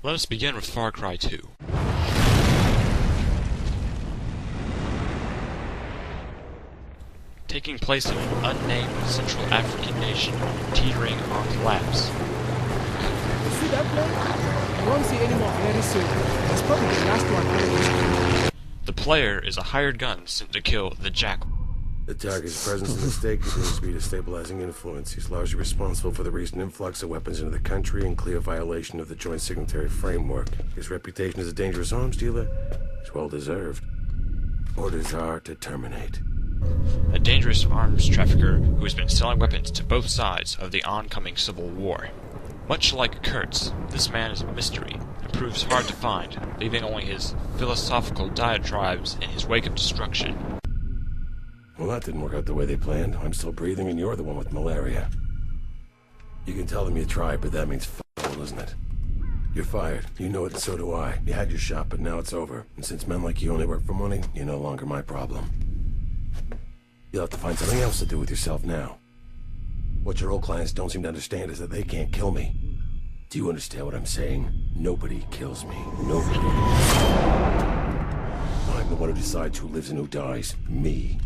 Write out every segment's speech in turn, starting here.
Let us begin with Far Cry 2. Taking place in an unnamed Central African nation teetering on collapse. See that plane? You won't see any more very soon. It's probably the last one. The player is a hired gun sent to kill the Jackal. The target's presence in the state continues to be a destabilizing influence. He's largely responsible for the recent influx of weapons into the country and clear violation of the Joint Signatory Framework. His reputation as a dangerous arms dealer is well deserved. Orders are to terminate. A dangerous arms trafficker who has been selling weapons to both sides of the oncoming civil war. Much like Kurtz, this man is a mystery and proves hard to find, leaving only his philosophical diatribes in his wake of destruction. Well, that didn't work out the way they planned. I'm still breathing and you're the one with malaria. You can tell them you tried, but that means f***, doesn't it? You're fired. You know it, and so do I. You had your shot, but now it's over. And since men like you only work for money, you're no longer my problem. You'll have to find something else to do with yourself now. What your old clients don't seem to understand is that they can't kill me. Do you understand what I'm saying? Nobody kills me. Nobody. I'm the one who decides who lives and who dies. Me.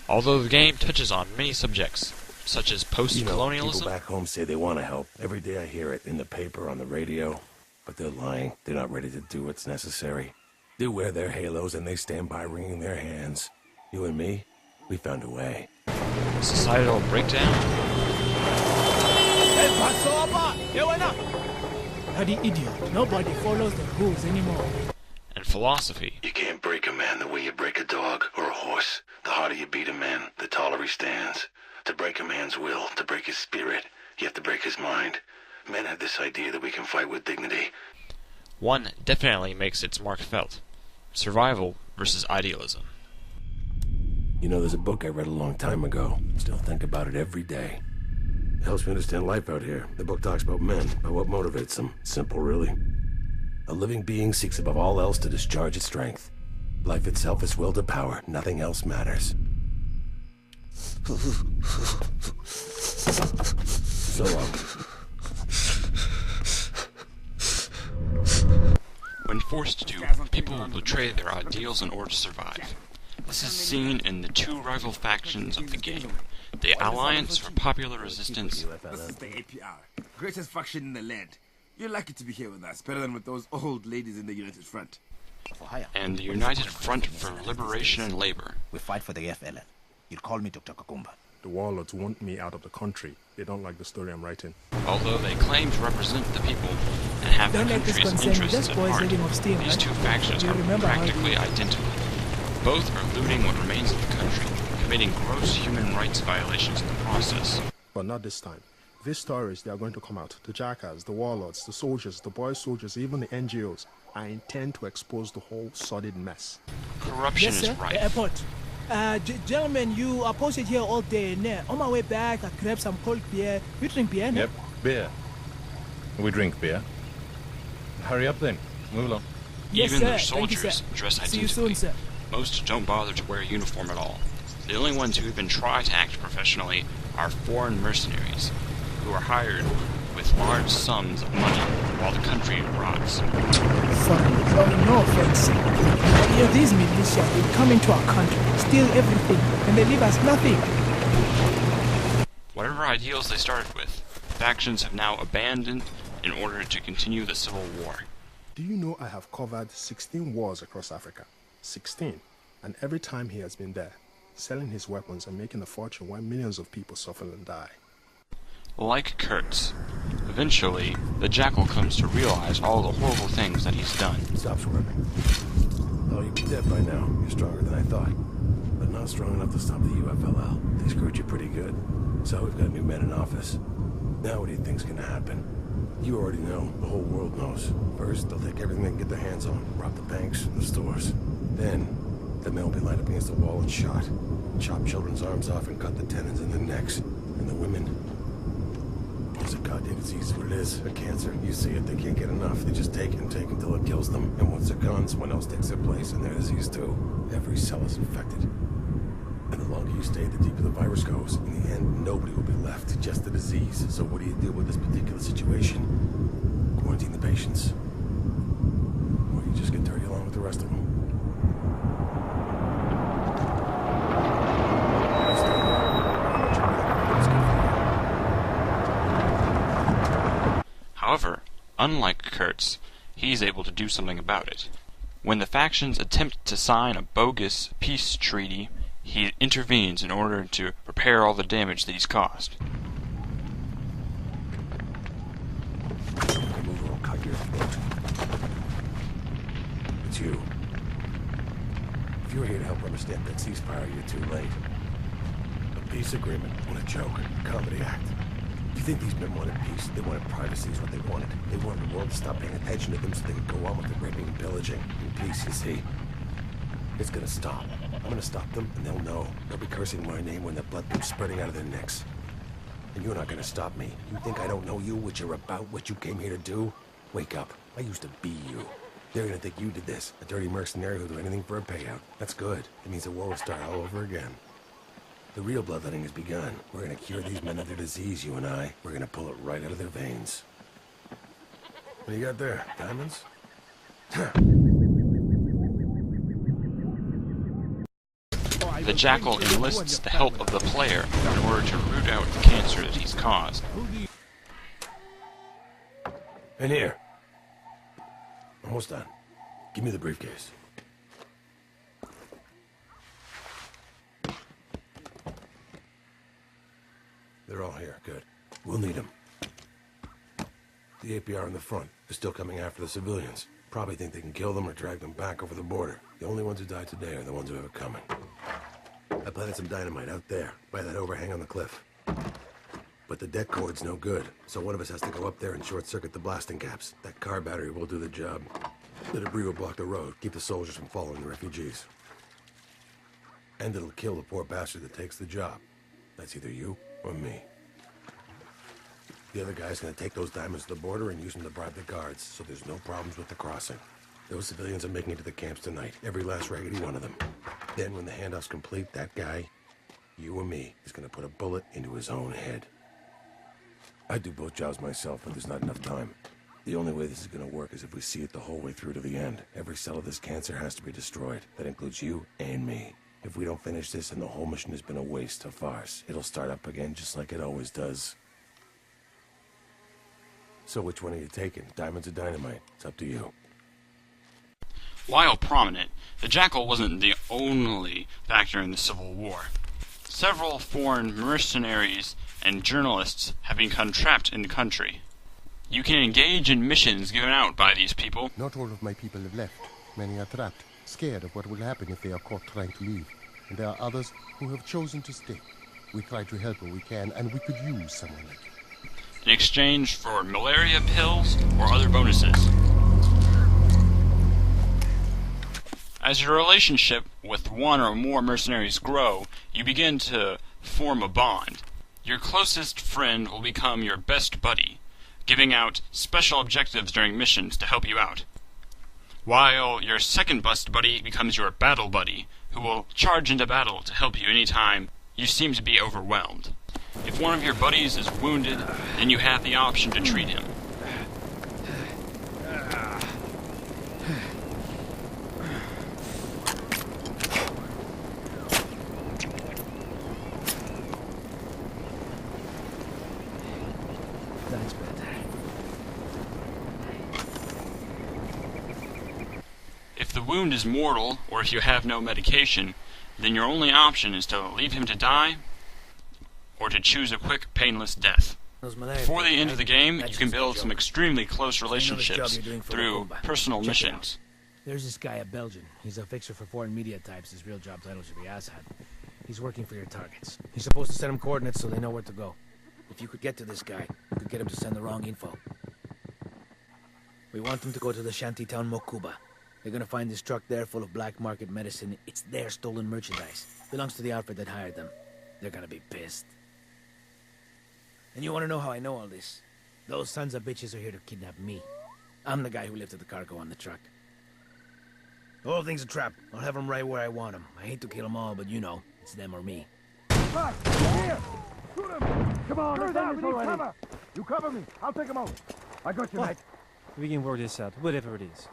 Although the game touches on many subjects, such as post-colonialism... People back home say they want to help. Every day I hear it in the paper, on the radio. But they're lying. They're not ready to do what's necessary. They wear their halos and they stand by wringing their hands. You and me, we found a way. Societal breakdown? Bloody idiot. Nobody follows the rules anymore. And philosophy. You can't break a man the way you break a dog or a horse. The harder you beat a man, the taller he stands. To break a man's will, to break his spirit, you have to break his mind. Men have this idea that we can fight with dignity. One definitely makes its mark felt. Survival versus idealism. You know, there's a book I read a long time ago. Still think about it every day. It helps me understand life out here. The book talks about men, about what motivates them. Simple, really. A living being seeks above all else to discharge its strength. Life itself is will to power. Nothing else matters. So long. When forced to, people will betray their ideals in order to survive. This is seen in the two rival factions of the game. The Alliance for Popular Resistance. This is the APR, greatest faction in the land. You're lucky to be here with us, better than with those old ladies in the United Front. And the United Front for Liberation and Labor. We fight for the FLN. You'd call me Dr. Kakumba. The warlords want me out of the country. They don't like the story I'm writing. Although they claim to represent the people and have the Don't let this country's concern you, interests just at boys heart, letting off steam, these right? two factions You are remember how practically identical. Both are looting what remains of the country, committing gross human rights violations in the process. But not this time. These stories, they are going to come out. The jackals, the warlords, the soldiers, the boy soldiers, even the NGOs. I intend to expose the whole sordid mess. Corruption Yes, is sir. rife. The airport. Gentlemen, you are posted here all day. On my way back, I grabbed some cold beer. You drink beer, no? Yep, beer. We drink beer. Hurry up then. Move along. Yes, Even sir. their Thank you, soldiers sir. dress See you identically. soon, sir. Most don't bother to wear a uniform at all. The only ones who even try to act professionally are foreign mercenaries, who are hired with large sums of money while the country rots. Sorry, no offense. But these militia, they come into our country, steal everything, and they leave us nothing. Whatever ideals they started with, factions have now abandoned in order to continue the civil war. Do you know I have covered 16 wars across Africa? 16. And every time he has been there, selling his weapons and making a fortune while millions of people suffer and die. Like Kurtz, eventually, the Jackal comes to realize all the horrible things that he's done. Stop swerving. Oh, you'd be dead by now. You're stronger than I thought. But not strong enough to stop the UFLL. They screwed you pretty good. So we've got new men in office. Now what do you think's gonna happen? You already know. The whole world knows. First, they'll take everything they can get their hands on. Rob the banks and the stores. Then, the men will be lined up against the wall and shot. Chop children's arms off and cut the tendons in their necks. And the women... It's a goddamn disease, what it is. A cancer. You see it, they can't get enough. They just take it until it kills them. And once they're gone, someone else takes their place, and their disease too. Every cell is infected. And the longer you stay, the deeper the virus goes. In the end, nobody will be left, just the disease. So what do you do with this particular situation? Quarantine the patients. However, unlike Kurtz, he's able to do something about it. When the factions attempt to sign a bogus peace treaty, he intervenes in order to repair all the damage that he's caused. Move or I'll cut your throat. It's you. If you're here to help understand that ceasefire, you're too late. A peace agreement, what a joke, a comedy act. Do you think these men wanted peace? They wanted privacy is what they wanted. They wanted the world to stop paying attention to them so they could go on with the raping and pillaging. In peace, you see. It's gonna stop. I'm gonna stop them, and they'll know. They'll be cursing my name when the blood comes spurting out of their necks. And you're not gonna stop me. You think I don't know you, what you're about, what you came here to do? Wake up. I used to be you. They're gonna think you did this. A dirty mercenary who'll do anything for a payout. That's good. It means the war will start all over again. The real bloodletting has begun. We're gonna cure these men of their disease, you and I. We're gonna pull it right out of their veins. What do you got there? Diamonds? The Jackal enlists the help of the player in order to root out the cancer that he's caused. In here. Almost done. Give me the briefcase. They're all here. Good. We'll need them. The APR in the front is still coming after the civilians. Probably think they can kill them or drag them back over the border. The only ones who died today are the ones who have it coming. I planted some dynamite out there, by that overhang on the cliff. But the deck cord's no good, so one of us has to go up there and short-circuit the blasting caps. That car battery will do the job. The debris will block the road, keep the soldiers from following the refugees. And it'll kill the poor bastard that takes the job. That's either you or me. The other guy's gonna take those diamonds to the border and use them to bribe the guards, so there's no problems with the crossing. Those civilians are making it to the camps tonight, every last raggedy one of them. Then when the handoff's complete, that guy, you or me, is gonna put a bullet into his own head. I do both jobs myself, but there's not enough time. The only way this is gonna work is if we see it the whole way through to the end. Every cell of this cancer has to be destroyed. That includes you and me. If we don't finish this, and the whole mission has been a waste, a farce. It'll start up again just like it always does. So which one are you taking? Diamonds or dynamite? It's up to you. While prominent, the Jackal wasn't the only factor in the Civil War. Several foreign mercenaries and journalists have become trapped in the country. You can engage in missions given out by these people. Not all of my people have left. Many are trapped, scared of what will happen if they are caught trying to leave. And there are others who have chosen to stay. We try to help where we can, and we could use someone like you. In exchange for malaria pills or other bonuses. As your relationship with one or more mercenaries grow, you begin to form a bond. Your closest friend will become your best buddy, giving out special objectives during missions to help you out. While your second best buddy becomes your battle buddy, who will charge into battle to help you anytime you seem to be overwhelmed. If one of your buddies is wounded, then you have the option to treat him. That's better. If the wound is mortal, or if you have no medication, then your only option is to leave him to die, or to choose a quick, painless death. Before the end of the game, you can build some extremely close relationships through personal missions. There's this guy, a Belgian. He's a fixer for foreign media types. His real job title should be Assad. He's working for your targets. He's supposed to send them coordinates so they know where to go. If you could get to this guy, you could get him to send the wrong info. We want them to go to the shanty town Mokuba. They're gonna find this truck there full of black market medicine. It's their stolen merchandise. Belongs to the outfit that hired them. They're gonna be pissed. And you want to know how I know all this? Those sons of bitches are here to kidnap me. I'm the guy who lifted the cargo on the truck. The whole thing's a trap. I'll have them right where I want them. I hate to kill them all, but you know, it's them or me. Right, here! Shoot him! Come on, we need cover! You cover me, I'll take him out. I got you, mate. We can work this out, whatever it is.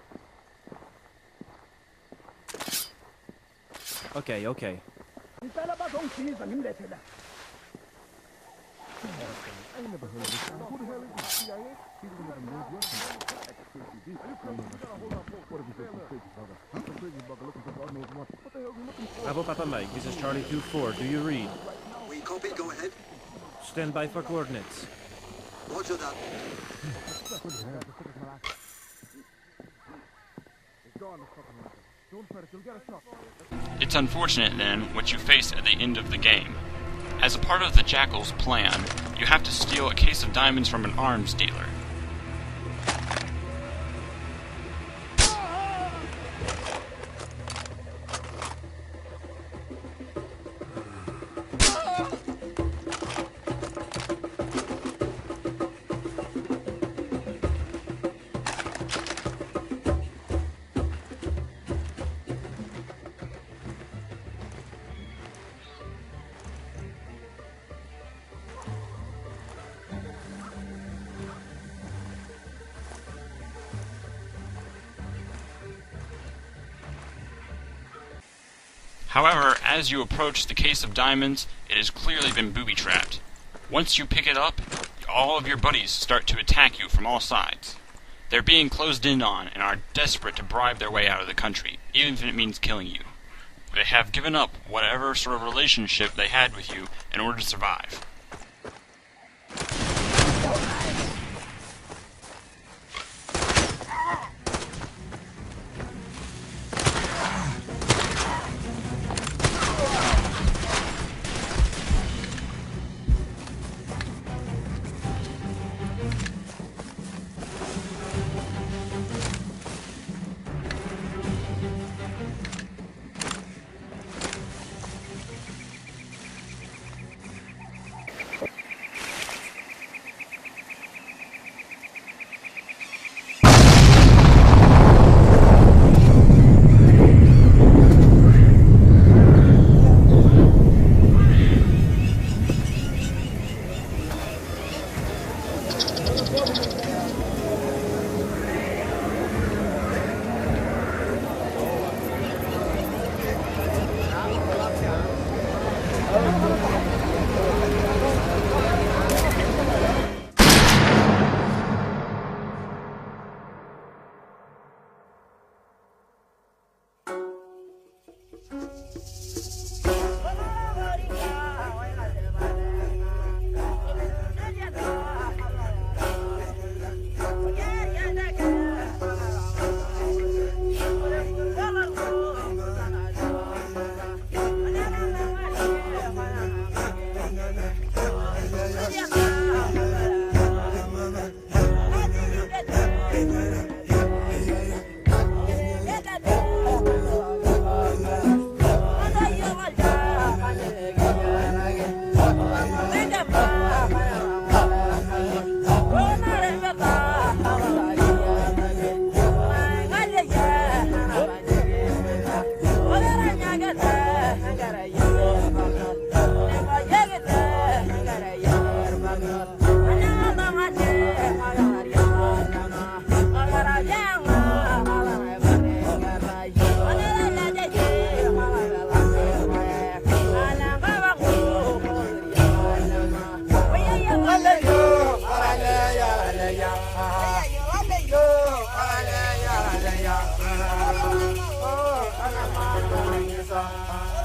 Okay, okay. I never heard of this. Who the hell is this? CIA? He's one of the Bravo, Papa Mike. This is Charlie 2-4. Do you read? We copy. Go ahead. Stand by for coordinates. Roger that. It's unfortunate, then, what you face at the end of the game. As a part of the Jackal's plan, you have to steal a case of diamonds from an arms dealer. However, as you approach the case of diamonds, it has clearly been booby-trapped. Once you pick it up, all of your buddies start to attack you from all sides. They're being closed in on and are desperate to bribe their way out of the country, even if it means killing you. They have given up whatever sort of relationship they had with you in order to survive.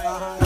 Oh,